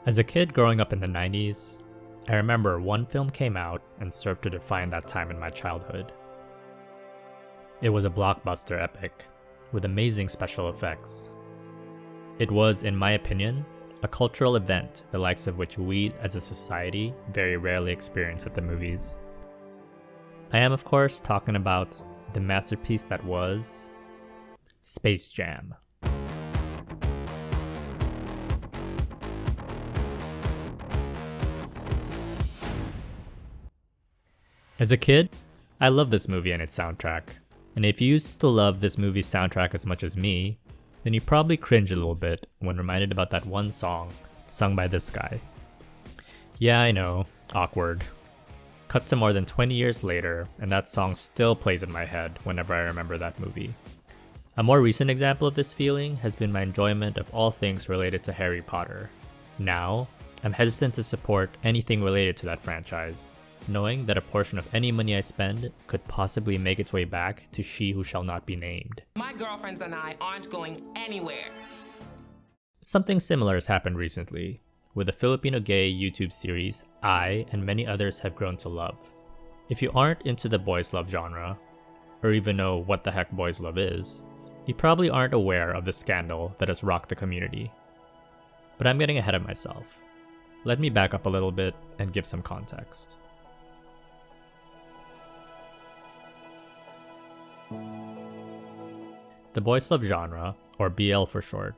As a kid growing up in the 90s, I remember one film came out and served to define that time in my childhood. It was a blockbuster epic, with amazing special effects. It was, in my opinion, a cultural event the likes of which we as a society very rarely experience at the movies. I am, of course, talking about the masterpiece that was Space Jam. As a kid, I loved this movie and its soundtrack, and if you used to love this movie's soundtrack as much as me, then you probably cringe a little bit when reminded about that one song sung by this guy. Yeah, I know, awkward. Cut to more than 20 years later, and that song still plays in my head whenever I remember that movie. A more recent example of this feeling has been my enjoyment of all things related to Harry Potter. Now, I'm hesitant to support anything related to that franchise, knowing that a portion of any money I spend could possibly make its way back to she who shall not be named. My girlfriends and I aren't going anywhere. Something similar has happened recently, with the Filipino gay YouTube series I and many others have grown to love. If you aren't into the boys love genre, or even know what the heck boys love is, you probably aren't aware of the scandal that has rocked the community. But I'm getting ahead of myself. Let me back up a little bit and give some context. The boys love genre, or BL for short,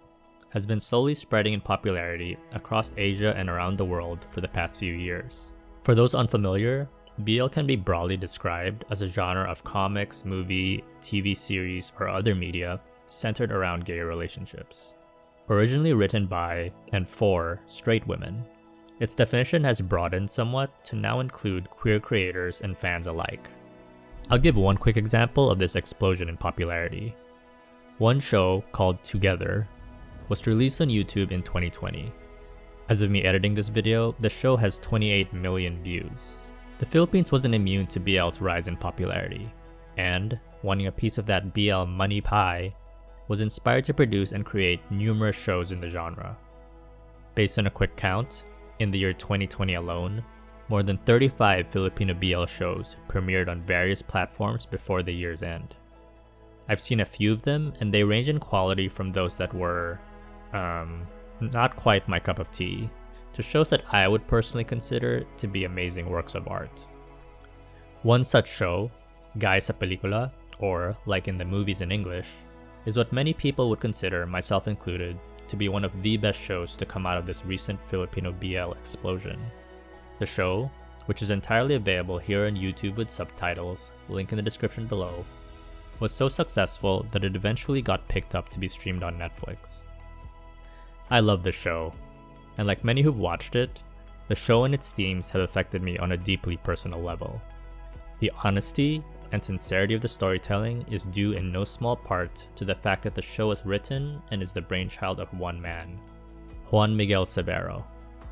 has been slowly spreading in popularity across Asia and around the world for the past few years. For those unfamiliar, BL can be broadly described as a genre of comics, movie, TV series, or other media centered around gay relationships. Originally written by and for straight women, its definition has broadened somewhat to now include queer creators and fans alike. I'll give one quick example of this explosion in popularity. One show called Together was released on YouTube in 2020. As of me editing this video, the show has 28 million views. The Philippines wasn't immune to BL's rise in popularity, and, wanting a piece of that BL money pie, was inspired to produce and create numerous shows in the genre. Based on a quick count, in the year 2020 alone, more than 35 Filipino BL shows premiered on various platforms before the year's end. I've seen a few of them, and they range in quality from those that were, not quite my cup of tea, to shows that I would personally consider to be amazing works of art. One such show, Gaya sa Pelikula, or like in the movies in English, is what many people would consider, myself included, to be one of the best shows to come out of this recent Filipino BL explosion. The show, which is entirely available here on YouTube with subtitles, link in the description below, was so successful that it eventually got picked up to be streamed on Netflix. I love the show, and like many who've watched it, the show and its themes have affected me on a deeply personal level. The honesty and sincerity of the storytelling is due in no small part to the fact that the show is written and is the brainchild of one man, Juan Miguel Severo,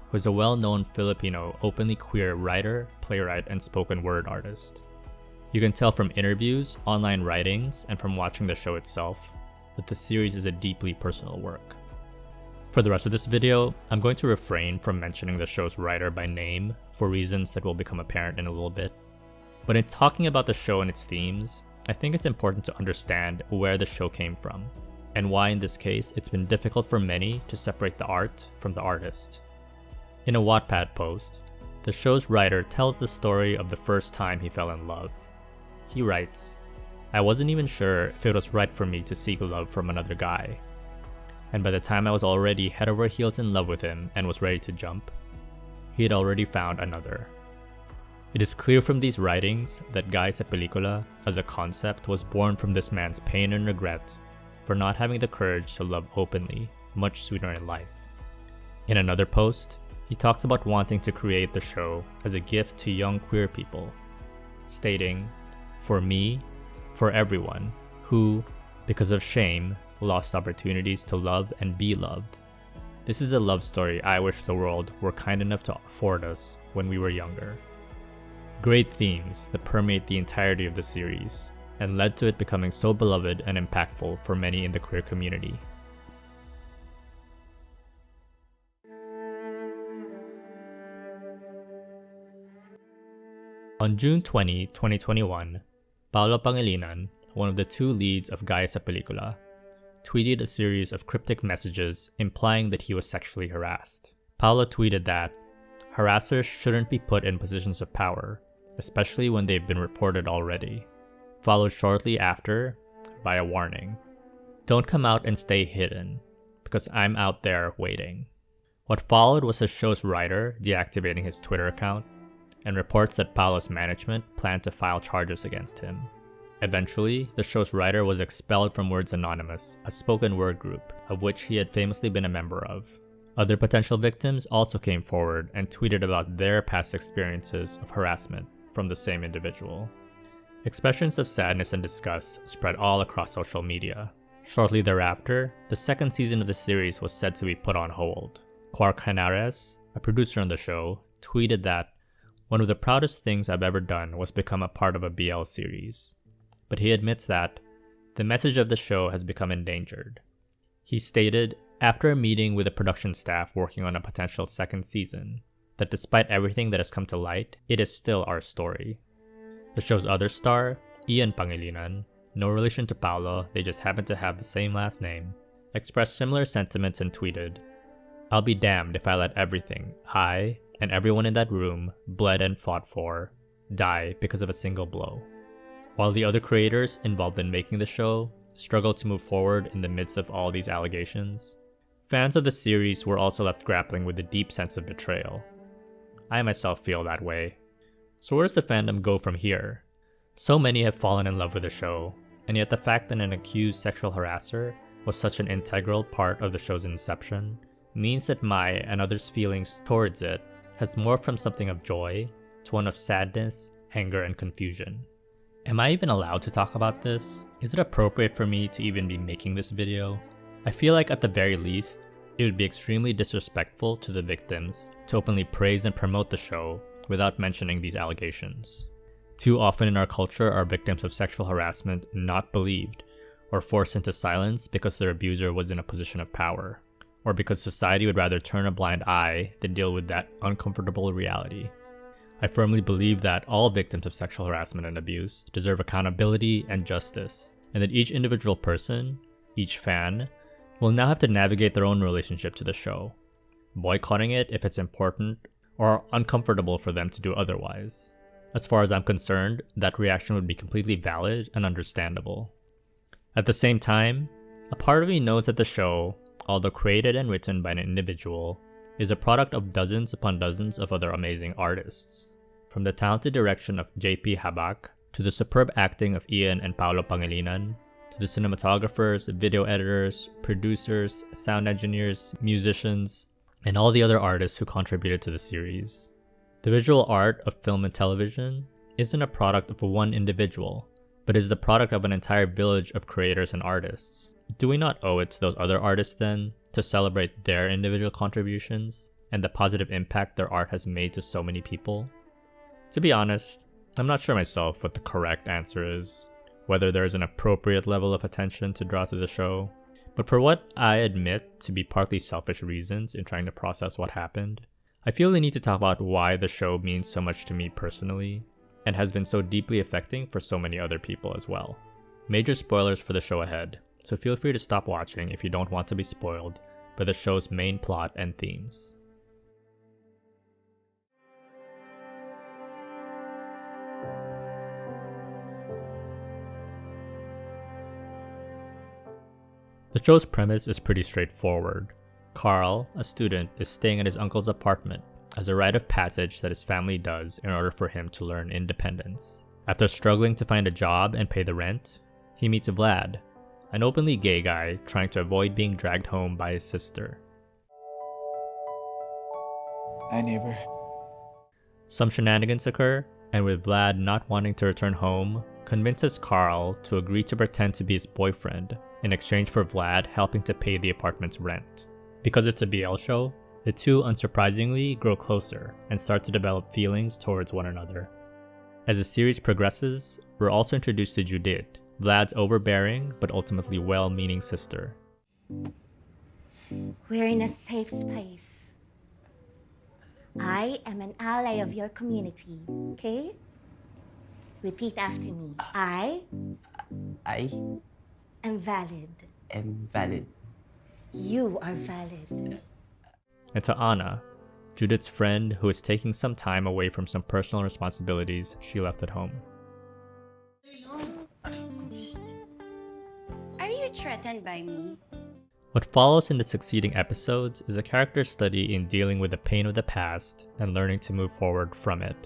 who is a well-known Filipino openly queer writer, playwright, and spoken word artist. You can tell from interviews, online writings, and from watching the show itself that the series is a deeply personal work. For the rest of this video, I'm going to refrain from mentioning the show's writer by name for reasons that will become apparent in a little bit. But in talking about the show and its themes, I think it's important to understand where the show came from, and why in this case it's been difficult for many to separate the art from the artist. In a Wattpad post, the show's writer tells the story of the first time he fell in love. He writes, "I wasn't even sure if it was right for me to seek love from another guy. And by the time I was already head over heels in love with him and was ready to jump, he had already found another." It is clear from these writings that Gaya sa Pelikula as a concept was born from this man's pain and regret for not having the courage to love openly much sooner in life. In another post, he talks about wanting to create the show as a gift to young queer people, stating, "For me, for everyone who, because of shame, lost opportunities to love and be loved. This is a love story I wish the world were kind enough to afford us when we were younger." Great themes that permeate the entirety of the series, and led to it becoming so beloved and impactful for many in the queer community. On June 20, 2021, Paolo Pangilinan, one of the two leads of Gaya sa Pelikula, tweeted a series of cryptic messages implying that he was sexually harassed. Paolo tweeted that harassers shouldn't be put in positions of power, especially when they've been reported already, followed shortly after by a warning. Don't come out and stay hidden, because I'm out there waiting. What followed was the show's writer deactivating his Twitter account, and reports that Paolo's management planned to file charges against him. Eventually, the show's writer was expelled from Words Anonymous, a spoken word group, of which he had famously been a member of. Other potential victims also came forward and tweeted about their past experiences of harassment from the same individual. Expressions of sadness and disgust spread all across social media. Shortly thereafter, the second season of the series was said to be put on hold. Karl, a producer on the show, tweeted that one of the proudest things I've ever done was become a part of a BL series. But he admits that the message of the show has become endangered. He stated, after a meeting with the production staff working on a potential second season, that despite everything that has come to light, it is still our story. The show's other star, Ian Pangilinan, no relation to Paolo, they just happen to have the same last name, expressed similar sentiments and tweeted, "I'll be damned if I let everything I and everyone in that room bled and fought for die because of a single blow." While the other creators involved in making the show struggled to move forward in the midst of all these allegations, fans of the series were also left grappling with a deep sense of betrayal. I myself feel that way. So where does the fandom go from here? So many have fallen in love with the show, and yet the fact that an accused sexual harasser was such an integral part of the show's inception means that my and others' feelings towards it has morphed from something of joy to one of sadness, anger, and confusion. Am I even allowed to talk about this? Is it appropriate for me to even be making this video? I feel like at the very least, it would be extremely disrespectful to the victims to openly praise and promote the show without mentioning these allegations. Too often in our culture are victims of sexual harassment not believed or forced into silence because their abuser was in a position of power, or because society would rather turn a blind eye than deal with that uncomfortable reality. I firmly believe that all victims of sexual harassment and abuse deserve accountability and justice, and that each individual person, each fan, will now have to navigate their own relationship to the show, boycotting it if it's important or uncomfortable for them to do otherwise. As far as I'm concerned, that reaction would be completely valid and understandable. At the same time, a part of me knows that the show, although created and written by an individual, is a product of dozens upon dozens of other amazing artists. From the talented direction of JP Habak, to the superb acting of Ian and Paolo Pangilinan, to the cinematographers, video editors, producers, sound engineers, musicians, and all the other artists who contributed to the series. The visual art of film and television isn't a product of one individual, but is the product of an entire village of creators and artists. Do we not owe it to those other artists then to celebrate their individual contributions and the positive impact their art has made to so many people? To be honest, I'm not sure myself what the correct answer is, whether there is an appropriate level of attention to draw to the show, but for what I admit to be partly selfish reasons in trying to process what happened, I feel the need to talk about why the show means so much to me personally, and has been so deeply affecting for so many other people as well. Major spoilers for the show ahead, so feel free to stop watching if you don't want to be spoiled by the show's main plot and themes. The show's premise is pretty straightforward. Karl, a student, is staying at his uncle's apartment as a rite of passage that his family does in order for him to learn independence. After struggling to find a job and pay the rent, he meets Vlad, an openly gay guy trying to avoid being dragged home by his sister. Hi, neighbor. Some shenanigans occur, and with Vlad not wanting to return home, convinces Karl to agree to pretend to be his boyfriend in exchange for Vlad helping to pay the apartment's rent. Because it's a BL show, the two unsurprisingly grow closer and start to develop feelings towards one another. As the series progresses, we're also introduced to Judith, Vlad's overbearing but ultimately well-meaning sister. We're in a safe space. I am an ally of your community, okay? Repeat after me. I am valid. am valid. You are valid. And to Anna, Judith's friend who is taking some time away from some personal responsibilities she left at home. Are you threatened by me? What follows in the succeeding episodes is a character study in dealing with the pain of the past and learning to move forward from it.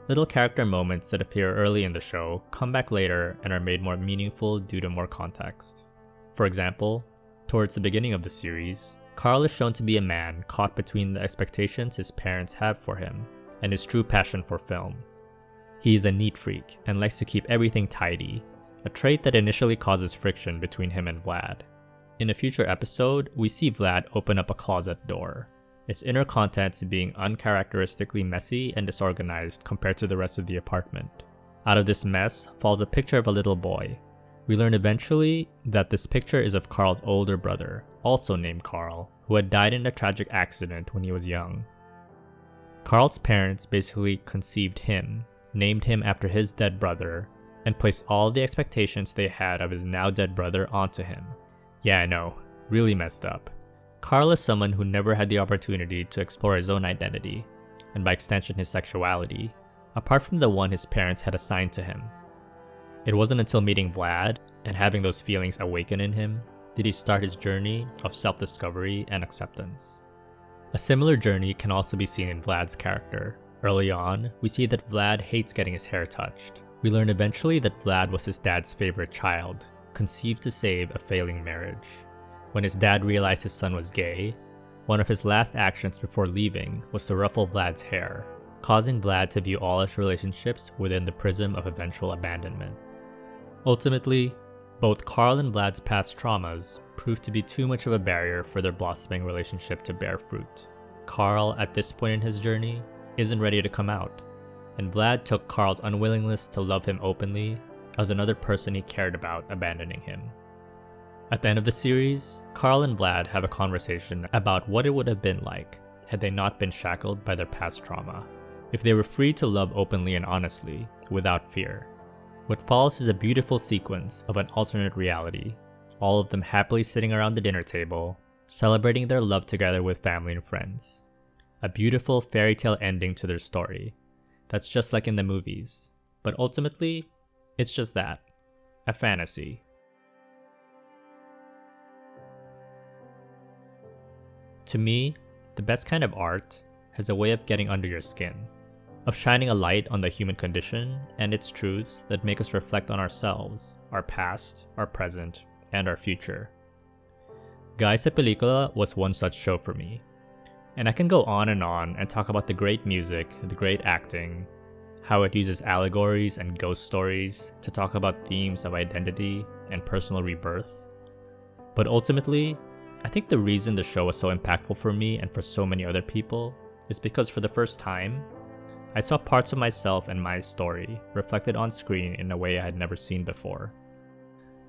Little character moments that appear early in the show come back later and are made more meaningful due to more context. For example, towards the beginning of the series, Karl is shown to be a man caught between the expectations his parents have for him and his true passion for film. He is a neat freak and likes to keep everything tidy, a trait that initially causes friction between him and Vlad. In a future episode, we see Vlad open up a closet door, its inner contents being uncharacteristically messy and disorganized compared to the rest of the apartment. Out of this mess falls a picture of a little boy. We learn eventually that this picture is of Karl's older brother, also named Karl, who had died in a tragic accident when he was young. Karl's parents basically conceived him, named him after his dead brother, and placed all the expectations they had of his now dead brother onto him. Yeah, I know, really messed up. Karl is someone who never had the opportunity to explore his own identity, and by extension his sexuality, apart from the one his parents had assigned to him. It wasn't until meeting Vlad and having those feelings awaken in him did he start his journey of self-discovery and acceptance. A similar journey can also be seen in Vlad's character. Early on, we see that Vlad hates getting his hair touched. We learn eventually that Vlad was his dad's favorite child, conceived to save a failing marriage. When his dad realized his son was gay, one of his last actions before leaving was to ruffle Vlad's hair, causing Vlad to view all his relationships within the prism of eventual abandonment. Ultimately, both Karl and Vlad's past traumas proved to be too much of a barrier for their blossoming relationship to bear fruit. Karl, at this point in his journey, isn't ready to come out, and Vlad took Karl's unwillingness to love him openly as another person he cared about abandoning him. At the end of the series, Karl and Vlad have a conversation about what it would have been like had they not been shackled by their past trauma, if they were free to love openly and honestly, without fear. What follows is a beautiful sequence of an alternate reality, all of them happily sitting around the dinner table, celebrating their love together with family and friends. A beautiful fairy tale ending to their story, that's just like in the movies, but ultimately, it's just that, a fantasy. To me, the best kind of art has a way of getting under your skin, of shining a light on the human condition and its truths that make us reflect on ourselves, our past, our present, and our future. Gaya Pelikula was one such show for me, and I can go on and talk about the great music, the great acting, how it uses allegories and ghost stories to talk about themes of identity and personal rebirth. But ultimately, I think the reason the show was so impactful for me and for so many other people is because for the first time, I saw parts of myself and my story reflected on screen in a way I had never seen before.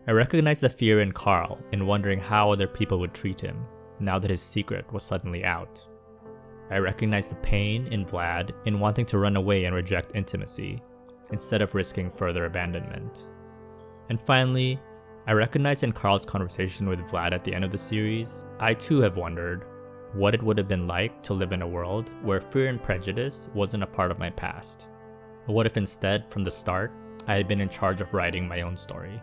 I recognized the fear in Karl in wondering how other people would treat him now that his secret was suddenly out. I recognized the pain in Vlad in wanting to run away and reject intimacy, instead of risking further abandonment. And finally, I recognized in Karl's conversation with Vlad at the end of the series, I too have wondered what it would have been like to live in a world where fear and prejudice wasn't a part of my past. What if instead, from the start, I had been in charge of writing my own story?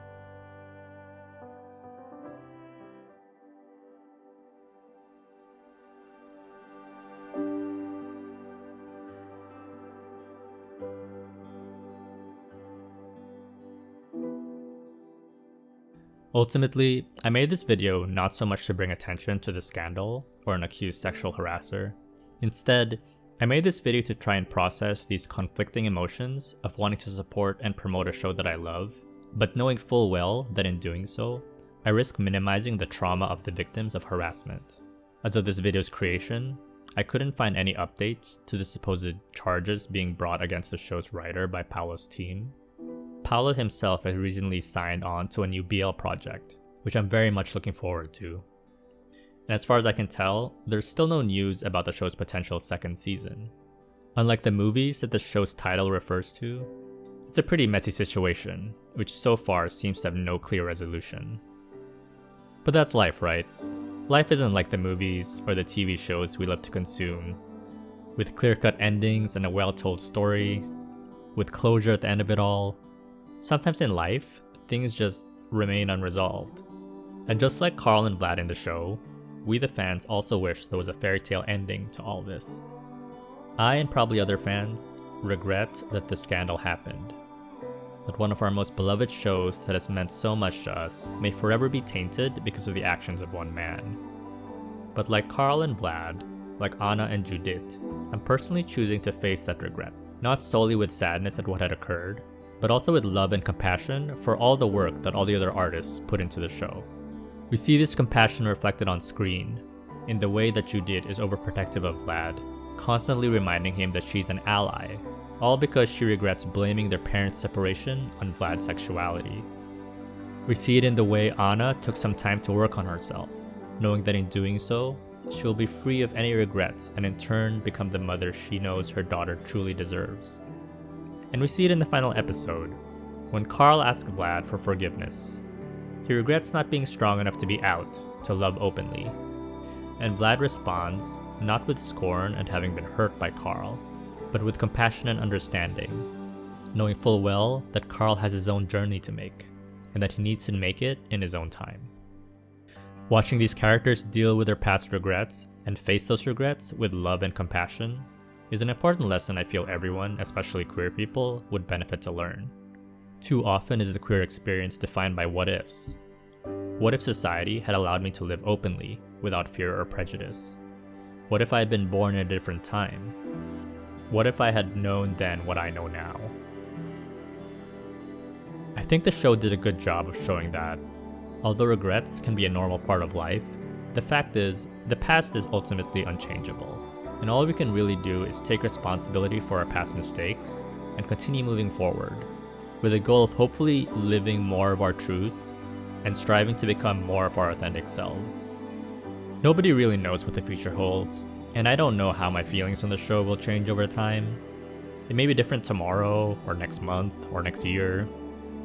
Ultimately, I made this video not so much to bring attention to the scandal or an accused sexual harasser. Instead, I made this video to try and process these conflicting emotions of wanting to support and promote a show that I love, but knowing full well that in doing so, I risk minimizing the trauma of the victims of harassment. As of this video's creation, I couldn't find any updates to the supposed charges being brought against the show's writer by Paolo's team. Paolo himself has recently signed on to a new BL project, which I'm very much looking forward to. And as far as I can tell, there's still no news about the show's potential second season. Unlike the movies that the show's title refers to, It's a pretty messy situation, which so far seems to have no clear resolution. But that's life, right? Life isn't like the movies or the TV shows we love to consume, with clear-cut endings and a well-told story, with closure at the end of it all. Sometimes in life, things just remain unresolved. And just like Karl and Vlad in the show, we the fans also wish there was a fairy tale ending to all this. I, and probably other fans, regret that this scandal happened. That one of our most beloved shows that has meant so much to us may forever be tainted because of the actions of one man. But like Karl and Vlad, like Anna and Judith, I'm personally choosing to face that regret, not solely with sadness at what had occurred, but also with love and compassion for all the work that all the other artists put into the show. We see this compassion reflected on screen, in the way that Judith is overprotective of Vlad, constantly reminding him that she's an ally, all because she regrets blaming their parents' separation on Vlad's sexuality. We see it in the way Anna took some time to work on herself, knowing that in doing so, she'll be free of any regrets and in turn become the mother she knows her daughter truly deserves. And we see it in the final episode, when Karl asks Vlad for forgiveness. He regrets not being strong enough to be out, to love openly. And Vlad responds, not with scorn at having been hurt by Karl, but with compassion and understanding, knowing full well that Karl has his own journey to make, and that he needs to make it in his own time. Watching these characters deal with their past regrets and face those regrets with love and compassion is an important lesson I feel everyone, especially queer people, would benefit to learn. Too often is the queer experience defined by what ifs. What if society had allowed me to live openly, without fear or prejudice? What if I had been born in a different time? What if I had known then what I know now? I think the show did a good job of showing that, although regrets can be a normal part of life, the fact is, the past is ultimately unchangeable, and all we can really do is take responsibility for our past mistakes and continue moving forward, with the goal of hopefully living more of our truth and striving to become more of our authentic selves. Nobody really knows what the future holds, and I don't know how my feelings on the show will change over time. It may be different tomorrow, or next month, or next year.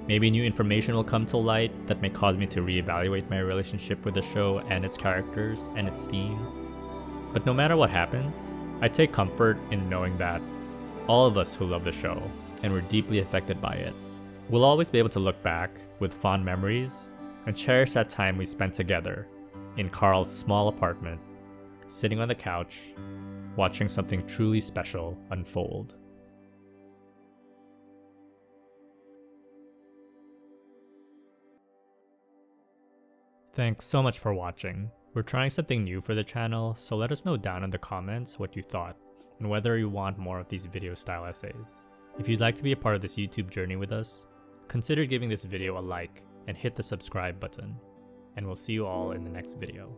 Maybe new information will come to light that may cause me to reevaluate my relationship with the show and its characters and its themes. But no matter what happens, I take comfort in knowing that all of us who love the show and were deeply affected by it will always be able to look back with fond memories and cherish that time we spent together in Karl's small apartment, sitting on the couch, watching something truly special unfold. Thanks so much for watching. We're trying something new for the channel, so let us know down in the comments what you thought, and whether you want more of these video style essays. If you'd like to be a part of this YouTube journey with us, consider giving this video a like and hit the subscribe button, and we'll see you all in the next video.